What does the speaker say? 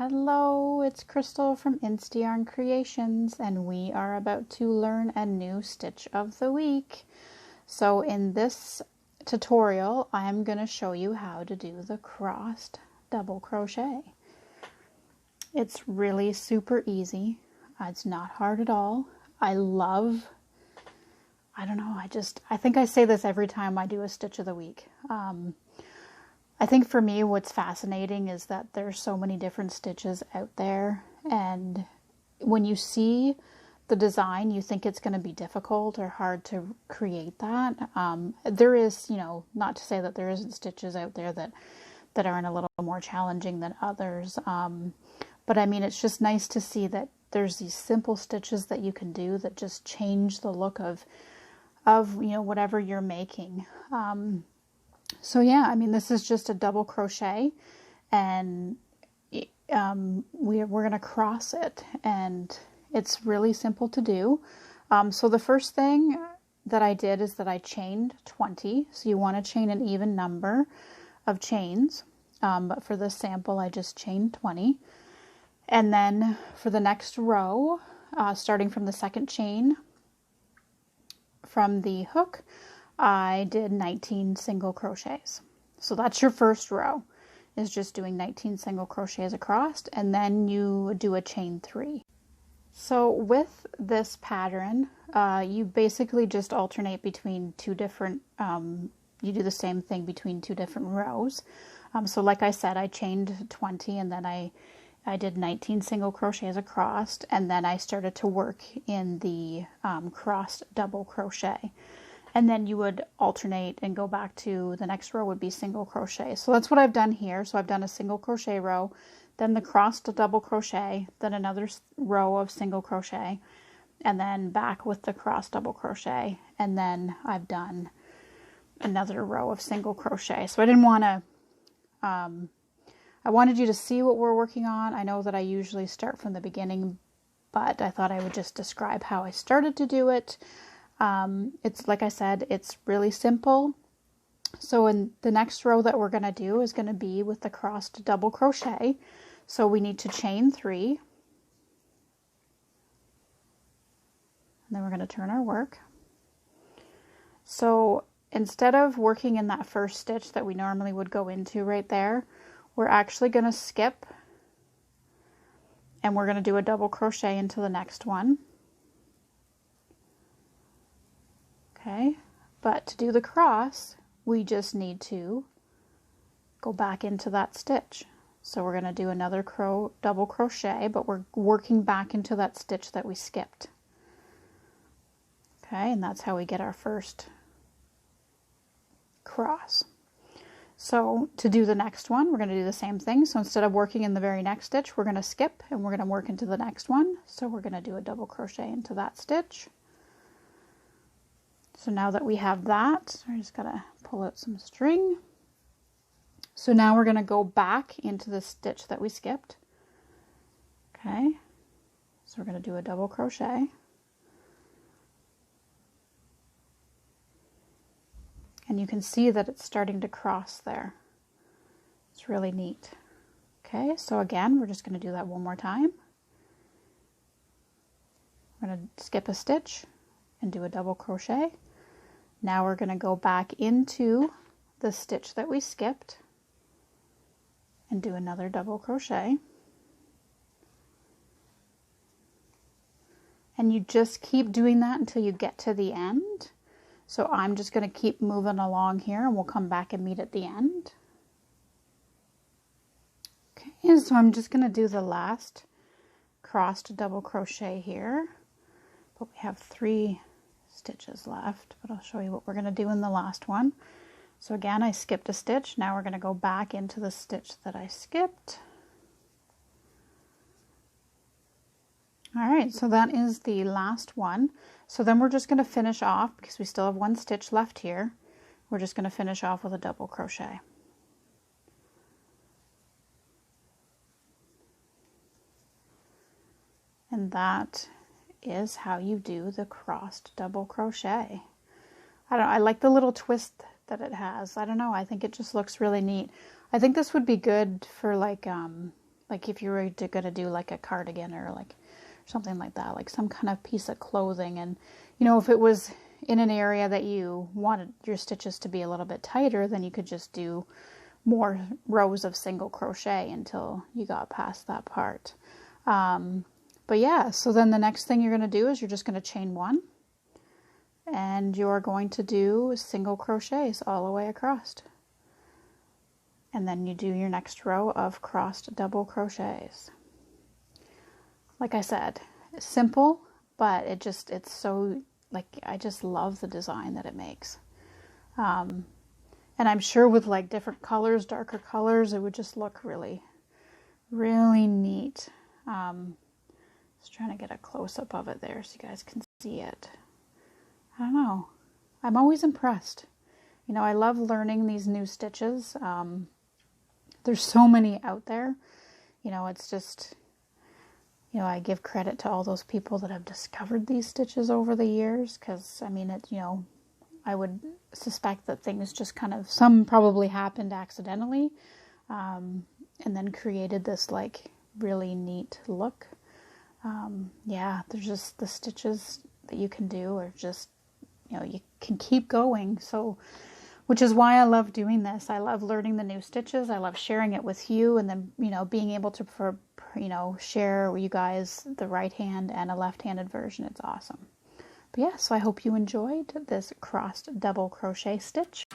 Hello, it's Crystal from Yarn Creations, and we are about to learn a new stitch of the week. So in this tutorial, I'm going to show you how to do the crossed double crochet. It's really super easy. It's not hard at all. I don't know, I think I say this every time I do a stitch of the week. I think for me what's fascinating is that there's so many different stitches out there, and when you see the design you think it's going to be difficult or hard to create that. There is, not to say that there isn't stitches out there that aren't a little more challenging than others, but I mean it's just nice to see that there's these simple stitches that you can do that just change the look of whatever you're making. So yeah, I mean, this is just a double crochet, and we're going to cross it, and it's really simple to do. So the first thing that I did is that I chained 20. So you want to chain an even number of chains, but for this sample I just chained 20. And then for the next row, starting from the second chain from the hook, I did 19 single crochets. So that's your first row, is just doing 19 single crochets across, and then you do a chain 3. So with this pattern, you basically just alternate between two different, you do the same thing between two different rows. So like I said, I chained 20, and then I did 19 single crochets across, and then I started to work in the crossed double crochet. And then you would alternate and go back to the next row would be single crochet. So that's what I've done here. So I've done a single crochet row, then the crossed double crochet, then another row of single crochet, and then back with the crossed double crochet. And then I've done another row of single crochet. So I didn't want to, I wanted you to see what we're working on. I know that I usually start from the beginning, but I thought I would just describe how I started to do it. It's like I said, it's really simple. So in the next row that we're going to do is going to be with the crossed double crochet. So we need to chain 3. And then we're going to turn our work. So instead of working in that first stitch that we normally would go into right there, we're actually going to skip, and we're going to do a double crochet into the next one. Okay, but to do the cross, we just need to go back into that stitch. So we're going to do another double crochet, but we're working back into that stitch that we skipped. Okay, and that's how we get our first cross. So to do the next one, we're going to do the same thing. So instead of working in the very next stitch, we're going to skip and we're going to work into the next one. So we're going to do a double crochet into that stitch. So now that we have that, I just gotta pull out some string. So now we're gonna go back into the stitch that we skipped. Okay, so we're gonna do a double crochet. And you can see that it's starting to cross there. It's really neat. Okay, so again, we're just gonna do that one more time. We're gonna skip a stitch and do a double crochet. Now we're going to go back into the stitch that we skipped and do another double crochet. And you just keep doing that until you get to the end. So I'm just going to keep moving along here, and we'll come back and meet at the end. Okay, so I'm just going to do the last crossed double crochet here, but we have 3 stitches left, but I'll show you what we're going to do in the last one. So again, I skipped a stitch. Now we're going to go back into the stitch that I skipped. All right, so that is the last one. So then we're just going to finish off, because we still have 1 stitch left here. We're just going to finish off with a double crochet. And that is how you do the crossed double crochet. I like the little twist that it has. I don't know, I think it just looks really neat. I think this would be good for like like if you were going to do like a cardigan or like something like that, like some kind of piece of clothing. And, you know, if it was in an area that you wanted your stitches to be a little bit tighter, then you could just do more rows of single crochet until you got past that part. But yeah, so then the next thing you're going to do is you're just going to chain 1, and you're going to do single crochets all the way across. And then you do your next row of crossed double crochets. Like I said, simple, but it's so, like, I just love the design that it makes. And I'm sure with like different colors, darker colors, it would just look really, really neat. Just trying to get a close-up of it there so you guys can see it. I don't know. I'm always impressed. You know, I love learning these new stitches. There's so many out there. You know, it's just, you know, I give credit to all those people that have discovered these stitches over the years, because, I mean, it, you know, I would suspect that things just kind of, some probably happened accidentally, and then created this, like, really neat look. Yeah, there's just the stitches that you can do are just, you know, you can keep going. So, which is why I love doing this. I love learning the new stitches. I love sharing it with you, and then, you know, being able to, you know, share with you guys the right hand and a left-handed version. It's awesome. But yeah, so I hope you enjoyed this crossed double crochet stitch.